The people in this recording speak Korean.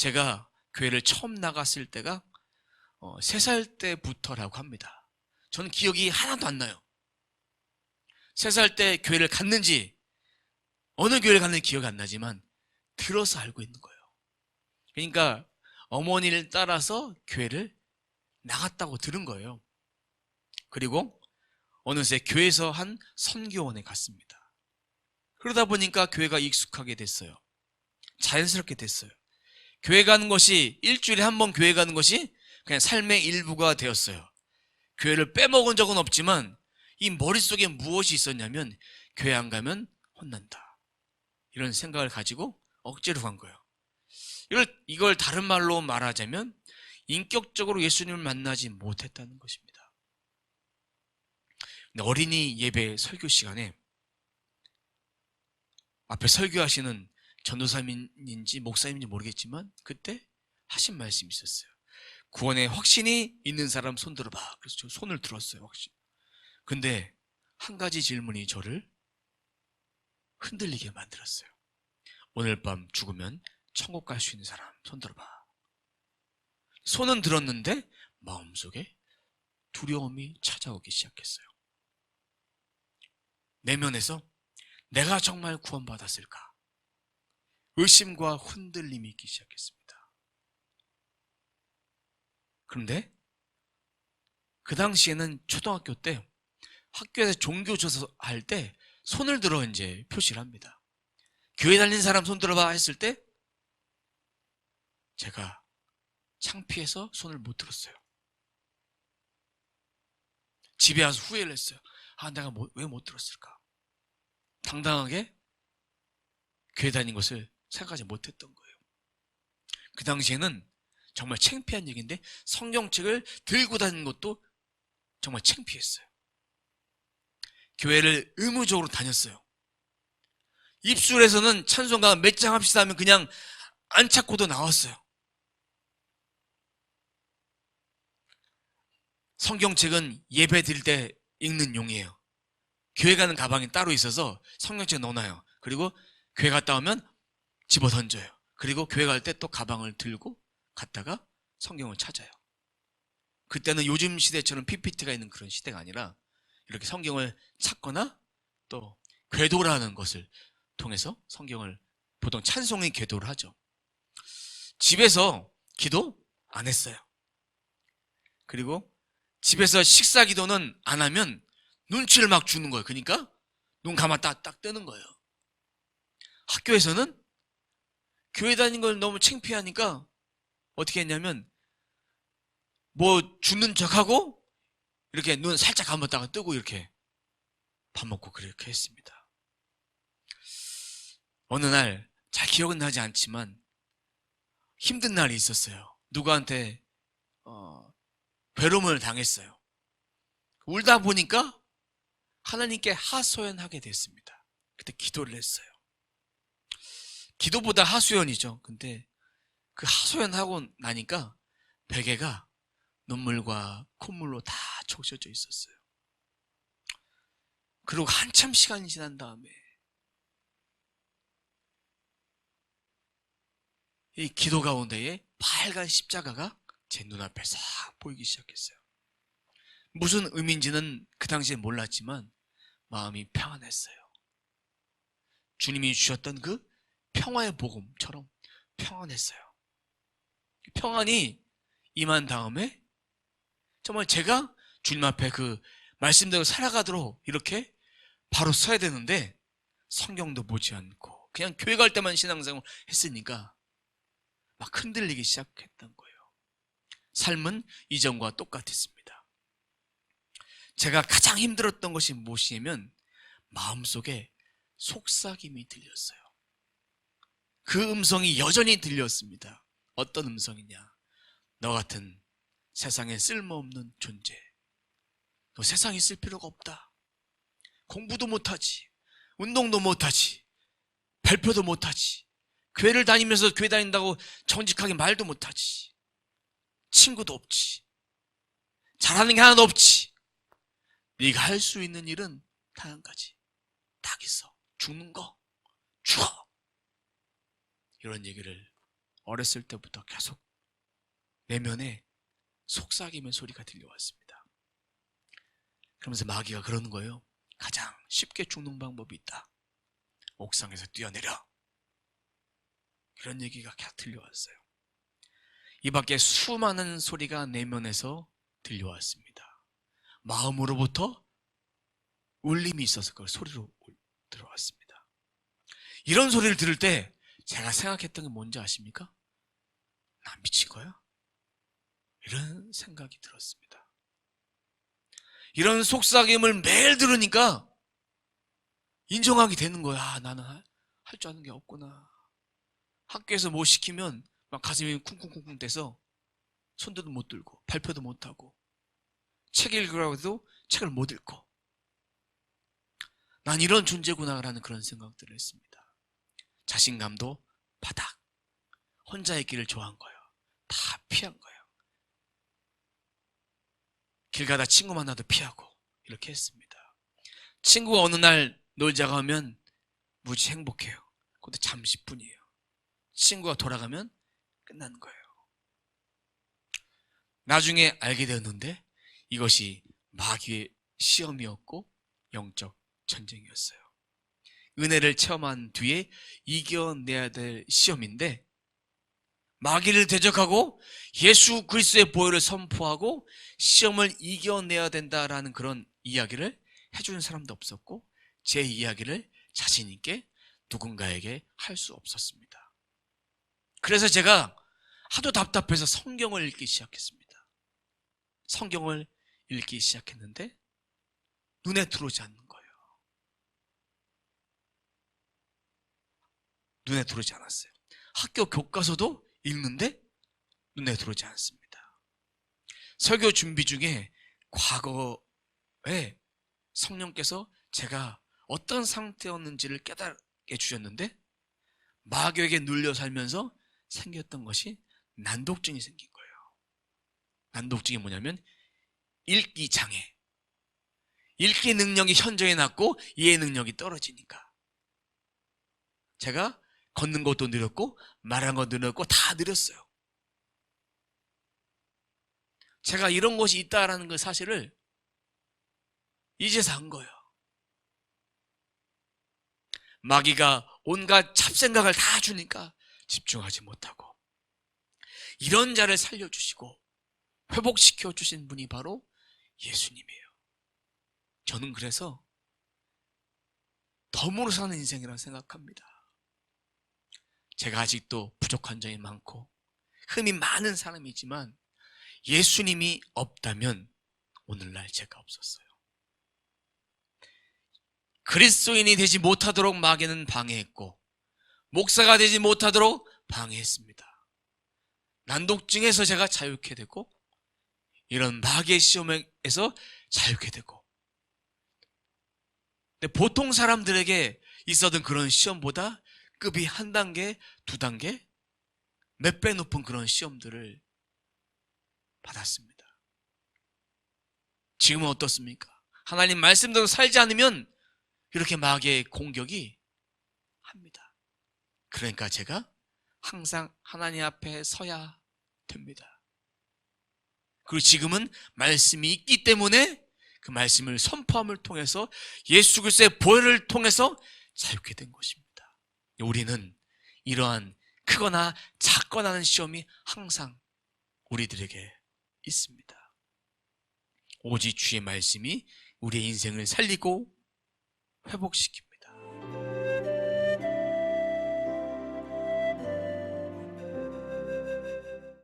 제가 교회를 처음 나갔을 때가 3살 때부터라고 합니다. 저는 기억이 하나도 안 나요. 3살 때 교회를 갔는지 어느 교회를 갔는지 기억이 안 나지만 들어서 알고 있는 거예요. 그러니까 어머니를 따라서 교회를 나갔다고 들은 거예요. 그리고 어느새 교회에서 한 선교원에 갔습니다. 그러다 보니까 교회가 익숙하게 됐어요. 자연스럽게 됐어요. 교회 가는 것이, 일주일에 한 번 교회 가는 것이 그냥 삶의 일부가 되었어요. 교회를 빼먹은 적은 없지만 이 머릿속에 무엇이 있었냐면 교회 안 가면 혼난다, 이런 생각을 가지고 억지로 간 거예요. 이걸 다른 말로 말하자면 인격적으로 예수님을 만나지 못했다는 것입니다. 어린이 예배 설교 시간에 앞에 설교하시는 전도사님인지 목사님인지 모르겠지만 그때 하신 말씀이 있었어요. 구원에 확신이 있는 사람 손 들어봐. 그래서 저 손을 들었어요. 확신. 근데 한 가지 질문이 저를 흔들리게 만들었어요. 오늘 밤 죽으면 천국 갈 수 있는 사람 손 들어봐. 손은 들었는데 마음속에 두려움이 찾아오기 시작했어요. 내면에서 내가 정말 구원받았을까? 의심과 흔들림이 있기 시작했습니다. 그런데 그 당시에는 초등학교 때 학교에서 종교조사 할 때 손을 들어 이제 표시를 합니다. 교회 다니는 사람 손 들어봐 했을 때 제가 창피해서 손을 못 들었어요. 집에 와서 후회를 했어요. 내가 왜 못 들었을까? 당당하게 교회 다닌 것을 생각하지 못했던 거예요. 그 당시에는 정말 창피한 얘기인데 성경책을 들고 다니는 것도 정말 창피했어요. 교회를 의무적으로 다녔어요. 입술에서는 찬송가 몇 장 합시다 하면 그냥 안 찾고도 나왔어요. 성경책은 예배 드릴 때 읽는 용이에요. 교회 가는 가방이 따로 있어서 성경책 넣어놔요. 그리고 교회 갔다 오면 집어 던져요. 그리고 교회 갈 때 또 가방을 들고 갔다가 성경을 찾아요. 그때는 요즘 시대처럼 PPT가 있는 그런 시대가 아니라 이렇게 성경을 찾거나 또 궤도라는 것을 통해서 성경을, 보통 찬송이 궤도를 하죠. 집에서 기도 안 했어요. 그리고 집에서 식사 기도는 안 하면 눈치를 막 주는 거예요. 그러니까 눈 감았다 딱 뜨는 거예요. 학교에서는 교회 다니는 걸 너무 창피하니까 어떻게 했냐면 뭐 주는 척하고 이렇게 눈 살짝 감았다가 뜨고 이렇게 밥 먹고 그렇게 했습니다. 어느 날 잘 기억은 나지 않지만 힘든 날이 있었어요. 누구한테 괴로움을 당했어요. 울다 보니까 하나님께 하소연하게 됐습니다. 그때 기도를 했어요. 기도보다 하소연이죠. 근데 그 하소연하고 나니까 베개가 눈물과 콧물로 다 적셔져 있었어요. 그리고 한참 시간이 지난 다음에 이 기도 가운데에 빨간 십자가가 제 눈앞에 싹 보이기 시작했어요. 무슨 의미인지는 그 당시에 몰랐지만 마음이 평안했어요. 주님이 주셨던 그 평화의 복음처럼 평안했어요. 평안이 임한 다음에 정말 제가 주님 앞에 그 말씀대로 살아가도록 이렇게 바로 서야 되는데 성경도 보지 않고 그냥 교회 갈 때만 신앙생활 했으니까 막 흔들리기 시작했던 거예요. 삶은 이전과 똑같았습니다. 제가 가장 힘들었던 것이 무엇이냐면 마음속에 속삭임이 들렸어요. 그 음성이 여전히 들렸습니다. 어떤 음성이냐? 너 같은 세상에 쓸모없는 존재, 너 세상에 쓸 필요가 없다. 공부도 못하지, 운동도 못하지, 발표도 못하지, 교회를 다니면서 교회 다닌다고 정직하게 말도 못하지, 친구도 없지, 잘하는 게 하나도 없지. 네가 할 수 있는 일은 단 한 가지, 딱 있어. 죽는 거. 죽어. 이런 얘기를 어렸을 때부터 계속 내면에 속삭이는 소리가 들려왔습니다. 그러면서 마귀가 그러는 거예요. 가장 쉽게 죽는 방법이 있다. 옥상에서 뛰어내려. 그런 얘기가 계속 들려왔어요. 이 밖에 수많은 소리가 내면에서 들려왔습니다. 마음으로부터 울림이 있어서 그 소리로 들어왔습니다. 이런 소리를 들을 때 제가 생각했던 게 뭔지 아십니까? 나 미친 거야? 이런 생각이 들었습니다. 이런 속삭임을 매일 들으니까 인정하게 되는 거야. 나는 할 줄 아는 게 없구나. 학교에서 뭐 시키면 막 가슴이 쿵쿵쿵쿵 떼서 손도 못 들고 발표도 못하고 책 읽으라고 해도 책을 못 읽고 난 이런 존재구나라는 그런 생각들을 했습니다. 자신감도 바닥. 혼자 있기를 좋아한 거예요. 다 피한 거예요. 길 가다 친구 만나도 피하고 이렇게 했습니다. 친구가 어느 날 놀자고 하면 무지 행복해요. 그것도 잠시뿐이에요. 친구가 돌아가면 끝나는 거예요. 나중에 알게 되었는데 이것이 마귀의 시험이었고 영적 전쟁이었어요. 은혜를 체험한 뒤에 이겨내야 될 시험인데 마귀를 대적하고 예수 그리스도의 보혈을 선포하고 시험을 이겨내야 된다라는 그런 이야기를 해주는 사람도 없었고 제 이야기를 자신 있게 누군가에게 할 수 없었습니다. 그래서 제가 하도 답답해서 성경을 읽기 시작했습니다. 성경을 읽기 시작했는데 눈에 들어오지 않는 거예요. 눈에 들어오지 않았어요. 학교 교과서도 읽는데 눈에 들어오지 않습니다. 설교 준비 중에 과거에 성령께서 제가 어떤 상태였는지를 깨닫게 주셨는데 마귀에게 눌려 살면서 생겼던 것이 난독증이 생긴 거예요. 난독증이 뭐냐면 읽기 장애. 읽기 능력이 현저히 낮고 이해 능력이 떨어지니까 제가 걷는 것도 느렸고 말하는 것도 느렸고 다 느렸어요. 제가 이런 것이 있다라는 그 사실을 이제서 안 거예요. 마귀가 온갖 잡생각을 다 주니까 집중하지 못하고 이런 자를 살려주시고 회복시켜 주신 분이 바로 예수님이에요. 저는 그래서 덤으로 사는 인생이라고 생각합니다. 제가 아직도 부족한 점이 많고 흠이 많은 사람이지만 예수님이 없다면 오늘날 제가 없었어요. 그리스도인이 되지 못하도록 마귀는 방해했고 목사가 되지 못하도록 방해했습니다. 난독증에서 제가 자유케 되고 이런 마귀의 시험에서 자유케 되고 근데 보통 사람들에게 있었던 그런 시험보다 급이 한 단계, 두 단계, 몇 배 높은 그런 시험들을 받았습니다. 지금은 어떻습니까? 하나님 말씀대로 살지 않으면 이렇게 마귀의 공격이 합니다. 그러니까 제가 항상 하나님 앞에 서야 됩니다. 그리고 지금은 말씀이 있기 때문에 그 말씀을 선포함을 통해서 예수 그리스도의 보혈을 통해서 자유케 된 것입니다. 우리는 이러한 크거나 작거나 하는 시험이 항상 우리들에게 있습니다. 오직 주의 말씀이 우리의 인생을 살리고 회복시킵니다.